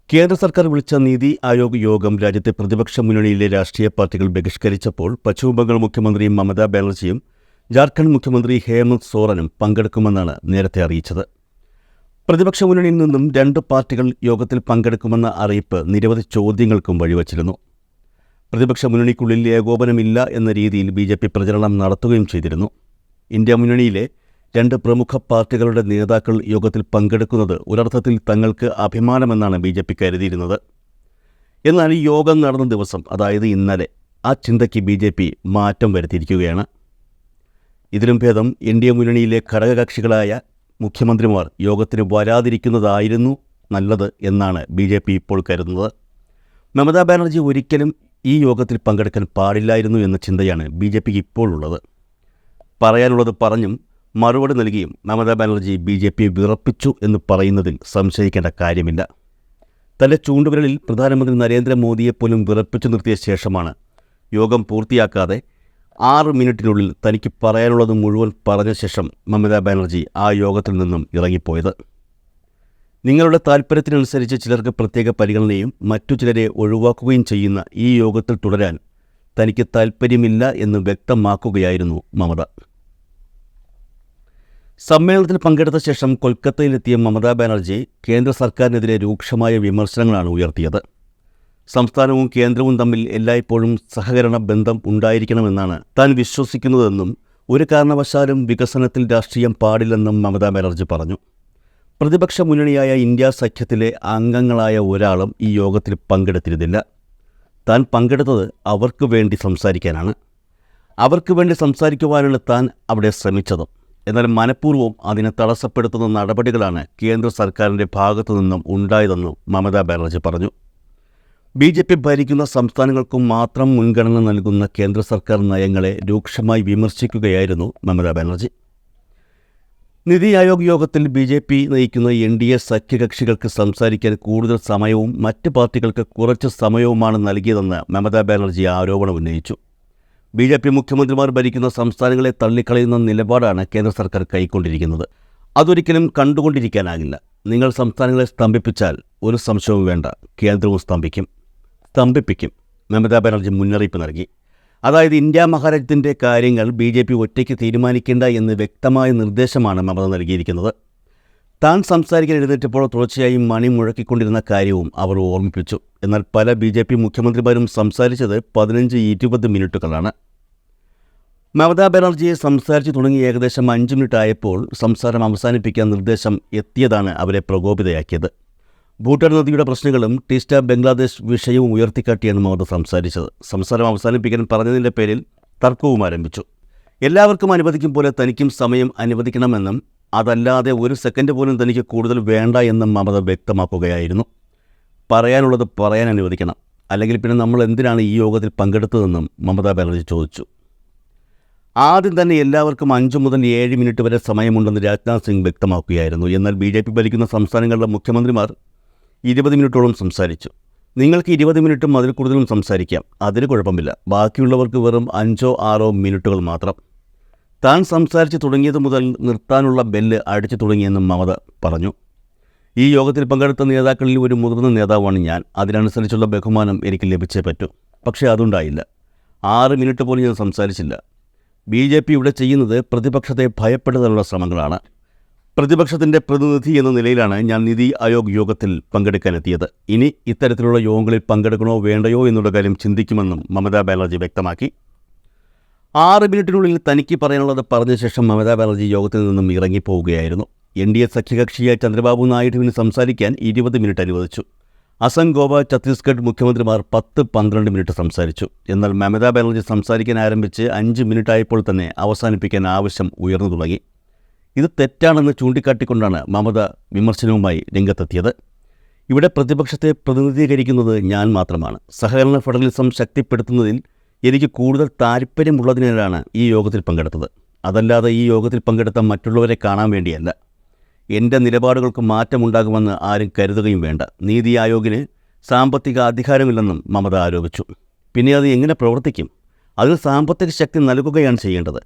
കേന്ദ്ര സർക്കാർ വിളിച്ച നീതി ആയോഗ് യോഗം രാജ്യത്തെ പ്രതിപക്ഷ മുന്നണിയിലെ രാഷ്ട്രീയ പാർട്ടികൾ ബഹിഷ്കരിച്ചപ്പോൾ പശ്ചിമബംഗാൾ മുഖ്യമന്ത്രി മമതാ ബാനർജിയും ജാർഖണ്ഡ് മുഖ്യമന്ത്രി ഹേമന്ത് സോറനും പങ്കെടുക്കുമെന്നാണ് നേരത്തെ അറിയിച്ചത്. പ്രതിപക്ഷ മുന്നണിയിൽ നിന്നും രണ്ട് പാർട്ടികൾ യോഗത്തിൽ പങ്കെടുക്കുമെന്ന അറിയിപ്പ് നിരവധി ചോദ്യങ്ങൾക്കും വഴിവച്ചിരുന്നു. പ്രതിപക്ഷ മുന്നണിക്കുള്ളിൽ ഏകോപനമില്ല എന്ന രീതിയിൽ BJP പ്രചരണം നടത്തുകയും ചെയ്തിരുന്നു. ഇന്ത്യ മുന്നണിയിലെ രണ്ട് പ്രമുഖ പാർട്ടികളുടെ നേതാക്കൾ യോഗത്തിൽ പങ്കെടുക്കുന്നത് ഒരർത്ഥത്തിൽ തങ്ങൾക്ക് അഭിമാനമെന്നാണ് BJP കരുതിയിരുന്നത്. എന്നാൽ ഈ യോഗം നടന്ന ദിവസം, അതായത് ഇന്നലെ, ആ ചിന്തയ്ക്ക് BJP മാറ്റം വരുത്തിയിരിക്കുകയാണ്. ഇതിലും ഭേദം NDA മുന്നണിയിലെ ഘടകകക്ഷികളായ മുഖ്യമന്ത്രിമാർ യോഗത്തിന് വരാതിരിക്കുന്നതായിരുന്നു നല്ലത് എന്നാണ് BJP ഇപ്പോൾ കരുതുന്നത്. മമതാ ബാനർജി ഒരിക്കലും ഈ യോഗത്തിൽ പങ്കെടുക്കാൻ പാടില്ലായിരുന്നു എന്ന ചിന്തയാണ് BJPക്ക് ഇപ്പോൾ ഉള്ളത്. പറയാനുള്ളത് പറഞ്ഞും മറുപടി നൽകിയും മമതാ ബാനർജി BJP വിറപ്പിച്ചു എന്ന് പറയുന്നതിൽ സംശയിക്കേണ്ട കാര്യമില്ല. തൻ്റെ ചൂണ്ടുവിരലിൽ പ്രധാനമന്ത്രി നരേന്ദ്രമോദിയെപ്പോലും വിറപ്പിച്ചു നിർത്തിയ ശേഷമാണ് യോഗം പൂർത്തിയാക്കാതെ 6 മിനിറ്റിനുള്ളിൽ തനിക്ക് പറയാനുള്ളത് മുഴുവൻ പറഞ്ഞ ശേഷം മമതാ ബാനർജി ആ യോഗത്തിൽ നിന്നും ഇറങ്ങിപ്പോയത്. നിങ്ങളുടെ താൽപ്പര്യത്തിനനുസരിച്ച് ചിലർക്ക് പ്രത്യേക പരിഗണനയും മറ്റു ചിലരെ ഒഴിവാക്കുകയും ചെയ്യുന്ന ഈ യോഗത്തിൽ തുടരാൻ തനിക്ക് താൽപ്പര്യമില്ല എന്ന് വ്യക്തമാക്കുകയായിരുന്നു മമത. സമ്മേളനത്തിൽ പങ്കെടുത്ത ശേഷം കൊൽക്കത്തയിലെത്തിയ മമതാ ബാനർജി കേന്ദ്ര സർക്കാരിനെതിരെ രൂക്ഷമായ വിമർശനങ്ങളാണ് ഉയർത്തിയത്. സംസ്ഥാനവും കേന്ദ്രവും തമ്മിൽ എല്ലായ്പ്പോഴും സഹകരണ ബന്ധം ഉണ്ടായിരിക്കണമെന്നാണ് താൻ വിശ്വസിക്കുന്നതെന്നും ഒരു കാരണവശാലും വികസനത്തിൽ രാഷ്ട്രീയം പാടില്ലെന്നും മമതാ ബാനർജി പറഞ്ഞു. പ്രതിപക്ഷ മുന്നണിയായ ഇന്ത്യ സഖ്യത്തിലെ അംഗങ്ങളായ ഒരാളും ഈ യോഗത്തിൽ പങ്കെടുത്തിരുന്നില്ല. താൻ പങ്കെടുത്തത് അവർക്ക് വേണ്ടി സംസാരിക്കാനാണ്. അവർക്ക് വേണ്ടി സംസാരിക്കുവാനാണ് താൻ അവിടെ ശ്രമിച്ചത്. എന്നാൽ മനഃപൂർവ്വം അതിനെ തടസ്സപ്പെടുത്തുന്ന നടപടികളാണ് കേന്ദ്ര സർക്കാരിൻ്റെ ഭാഗത്തു നിന്നും ഉണ്ടായതെന്നും മമതാ ബാനർജി പറഞ്ഞു. BJP ഭരിക്കുന്ന സംസ്ഥാനങ്ങൾക്കും മാത്രം മുൻഗണന നൽകുന്ന കേന്ദ്ര സർക്കാർ നയങ്ങളെ രൂക്ഷമായി വിമർശിക്കുകയായിരുന്നു മമതാ ബാനർജി. നീതി ആയോഗ് യോഗത്തിൽ BJP നയിക്കുന്ന NDA സഖ്യകക്ഷികൾക്ക് സംസാരിക്കാൻ കൂടുതൽ സമയവും മറ്റ് പാർട്ടികൾക്ക് കുറച്ച് സമയവുമാണ് നൽകിയതെന്ന് മമതാ ബാനർജി ആരോപണം ഉന്നയിച്ചു. BJP മുഖ്യമന്ത്രിമാർ ഭരിക്കുന്ന സംസ്ഥാനങ്ങളെ തള്ളിക്കളയുന്ന നിലപാടാണ് കേന്ദ്ര സർക്കാർ കൈക്കൊണ്ടിരിക്കുന്നത്. അതൊരിക്കലും കണ്ടുകൊണ്ടിരിക്കാനാകില്ല. നിങ്ങൾ സംസ്ഥാനങ്ങളെ സ്തംഭിപ്പിച്ചാൽ ഒരു സംശയവും വേണ്ട, കേന്ദ്രവും സ്തംഭിപ്പിക്കും മമതാ ബാനർജി മുന്നറിയിപ്പ് നൽകി. അതായത് ഇന്ത്യ മഹാരാജ്യത്തിൻ്റെ കാര്യങ്ങൾ BJP ഒറ്റയ്ക്ക് തീരുമാനിക്കേണ്ട എന്ന് വ്യക്തമായ നിർദ്ദേശമാണ് മമത നൽകിയിരിക്കുന്നത്. താൻ സംസാരിക്കാൻ എഴുന്നേറ്റപ്പോൾ തുടർച്ചയായി മണി മുഴക്കിക്കൊണ്ടിരുന്ന കാര്യവും അവർ ഓർമ്മിപ്പിച്ചു. എന്നാൽ പല BJP മുഖ്യമന്ത്രിമാരും സംസാരിച്ചത് 15-20 മിനിറ്റുകളാണ്. മമതാ ബാനർജിയെ സംസാരിച്ചു തുടങ്ങി ഏകദേശം 5 മിനിറ്റ് ആയപ്പോൾ സംസാരം അവസാനിപ്പിക്കാൻ നിർദ്ദേശം എത്തിയതാണ് അവരെ പ്രകോപിതയാക്കിയത്. ഭൂട്ടാൻ നദിയുടെ പ്രശ്നങ്ങളും ടീസ്റ്റ ബംഗ്ലാദേശ് വിഷയവും ഉയർത്തിക്കാട്ടിയാണ് മമത സംസാരിച്ചത്. സംസാരം അവസാനിപ്പിക്കാൻ പറഞ്ഞതിൻ്റെ പേരിൽ തർക്കവും ആരംഭിച്ചു. എല്ലാവർക്കും അനുവദിക്കും പോലെ തനിക്കും സമയം അനുവദിക്കണമെന്നും അതല്ലാതെ ഒരു സെക്കൻഡ് പോലും തനിക്ക് കൂടുതൽ വേണ്ട എന്നും മമത വ്യക്തമാക്കുകയായിരുന്നു. പറയാനുള്ളത് പറയാൻ അനുവദിക്കണം, അല്ലെങ്കിൽ പിന്നെ നമ്മൾ എന്തിനാണ് ഈ യോഗത്തിൽ പങ്കെടുത്തതെന്നും മമതാ ബാനർജി ചോദിച്ചു. ആദ്യം തന്നെ എല്ലാവർക്കും 5 മുതൽ 7 മിനിറ്റ് വരെ സമയമുണ്ടെന്ന് രാജ്നാഥ് സിംഗ് വ്യക്തമാക്കുകയായിരുന്നു. എന്നാൽ BJP ഭരിക്കുന്ന സംസ്ഥാനങ്ങളുടെ മുഖ്യമന്ത്രിമാർ 20 മിനിറ്റോളം സംസാരിച്ചു. നിങ്ങൾക്ക് 20 മിനിറ്റും അതിൽ കൂടുതലും സംസാരിക്കാം, അതിന് കുഴപ്പമില്ല. ബാക്കിയുള്ളവർക്ക് വെറും 5-6 മിനിറ്റുകൾ മാത്രം. താൻ സംസാരിച്ച് തുടങ്ങിയത് മുതൽ നിർത്താനുള്ള ബെല്ല് അടിച്ചു തുടങ്ങിയെന്നും മമത പറഞ്ഞു. ഈ യോഗത്തിൽ പങ്കെടുത്ത നേതാക്കളിൽ ഒരു മുതിർന്ന നേതാവാണ് ഞാൻ. അതിനനുസരിച്ചുള്ള ബഹുമാനം എനിക്ക് ലഭിച്ചേ പറ്റൂ. പക്ഷേ അതുണ്ടായില്ല. 6 മിനിറ്റ് പോലും ഞാൻ സംസാരിച്ചില്ല. BJP ഇവിടെ ചെയ്യുന്നത് പ്രതിപക്ഷത്തെ ഭയപ്പെടുത്താനുള്ള ശ്രമങ്ങളാണ്. പ്രതിപക്ഷത്തിൻ്റെ പ്രതിനിധി എന്ന നിലയിലാണ് ഞാൻ നീതി ആയോഗ് യോഗത്തിൽ പങ്കെടുക്കാനെത്തിയത്. ഇനി ഇത്തരത്തിലുള്ള യോഗങ്ങളിൽ പങ്കെടുക്കണോ വേണ്ടയോ എന്നുള്ള കാര്യം ചിന്തിക്കുമെന്നും മമതാ ബാനർജി വ്യക്തമാക്കി. 6 മിനിറ്റിനുള്ളിൽ തനിക്ക് പറയാനുള്ളത് പറഞ്ഞ ശേഷം മമതാ ബാനർജി യോഗത്തിൽ നിന്നും ഇറങ്ങിപ്പോവുകയായിരുന്നു. NDA സഖ്യകക്ഷിയായ ചന്ദ്രബാബു നായിഡുവിന് സംസാരിക്കാൻ 20 മിനിറ്റ് അനുവദിച്ചു. അസം, ഗോവ, ഛത്തീസ്ഗഡ് മുഖ്യമന്ത്രിമാർ 10-12 മിനിറ്റ് സംസാരിച്ചു. എന്നാൽ മമതാ ബാനർജി സംസാരിക്കാൻ ആരംഭിച്ച് 5 മിനിറ്റ് ആയപ്പോൾ തന്നെ അവസാനിപ്പിക്കാൻ ആവശ്യം ഉയർന്നു തുടങ്ങി. ഇത് തെറ്റാണെന്ന് ചൂണ്ടിക്കാട്ടിക്കൊണ്ടാണ് മമത വിമർശനവുമായി രംഗത്തെത്തിയത്. ഇവിടെ പ്രതിപക്ഷത്തെ പ്രതിനിധീകരിക്കുന്നത് ഞാൻ മാത്രമാണ്. സഹകരണ ഫെഡറലിസം ശക്തിപ്പെടുത്തുന്നതിൽ എനിക്ക് കൂടുതൽ താൽപ്പര്യമുള്ളതിനാലാണ് ഈ യോഗത്തിൽ പങ്കെടുത്തത്. അതല്ലാതെ ഈ യോഗത്തിൽ പങ്കെടുത്ത മറ്റുള്ളവരെ കാണാൻ വേണ്ടിയല്ല. എൻ്റെ നിലപാടുകൾക്ക് മാറ്റമുണ്ടാകുമെന്ന് ആരും കരുതുകയും വേണ്ട. നീതി ആയോഗിന് സാമ്പത്തിക അധികാരമില്ലെന്നും മമത ആരോപിച്ചു. പിന്നെ അത് എങ്ങനെ പ്രവർത്തിക്കും? അതിന് സാമ്പത്തിക ശക്തി നൽകുകയാണ് ചെയ്യേണ്ടത്.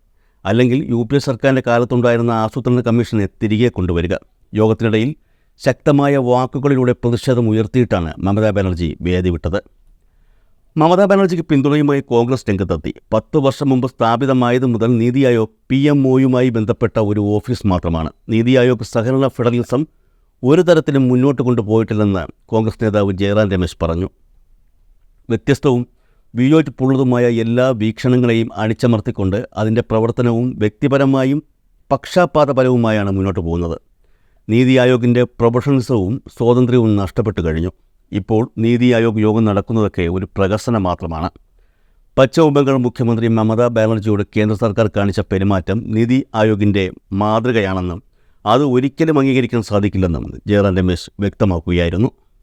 അല്ലെങ്കിൽ UPA സർക്കാരിൻ്റെ കാലത്തുണ്ടായിരുന്ന ആസൂത്രണ കമ്മീഷനെ തിരികെ കൊണ്ടുവരിക. യോഗത്തിനിടയിൽ ശക്തമായ വാക്കുകളിലൂടെ പ്രതിഷേധം ഉയർത്തിയിട്ടാണ് മമതാ ബാനർജി വേദി വിട്ടത്. മമതാ ബാനർജിക്ക് പിന്തുണയുമായി കോൺഗ്രസ് രംഗത്തെത്തി. 10 വർഷം മുമ്പ് സ്ഥാപിതമായത് മുതൽ നീതി ആയോഗ് PMOയുമായി ബന്ധപ്പെട്ട ഒരു ഓഫീസ് മാത്രമാണ്. നീതി ആയോഗ് സഹകരണ ഫെഡറലിസം ഒരു തരത്തിലും മുന്നോട്ട് കൊണ്ടുപോയിട്ടില്ലെന്ന് കോൺഗ്രസ് നേതാവ് ജയറാം രമേശ് പറഞ്ഞു. വ്യത്യസ്തവും വിയോജിപ്പുള്ളതുമായ എല്ലാ വീക്ഷണങ്ങളെയും അടിച്ചമർത്തിക്കൊണ്ട് അതിൻ്റെ പ്രവർത്തനവും വ്യക്തിപരമായും പക്ഷാപാതപരവുമായാണ് മുന്നോട്ട് പോകുന്നത്. നീതി ആയോഗിൻ്റെ പ്രൊഫഷണലിസവും സ്വാതന്ത്ര്യവും നഷ്ടപ്പെട്ടു കഴിഞ്ഞു. ഇപ്പോൾ നീതി ആയോഗ് യോഗം നടക്കുന്നതൊക്കെ ഒരു പ്രഹസനം മാത്രമാണ്. പശ്ചിമ ബംഗാൾ മുഖ്യമന്ത്രി മമതാ ബാനർജിയോട് കേന്ദ്ര സർക്കാർ കാണിച്ച പെരുമാറ്റം നീതി ആയോഗിൻ്റെ മാതൃകയാണെന്നും അത് ഒരിക്കലും അംഗീകരിക്കാൻ സാധിക്കില്ലെന്നും ജയറാം രമേശ് വ്യക്തമാക്കുകയായിരുന്നു.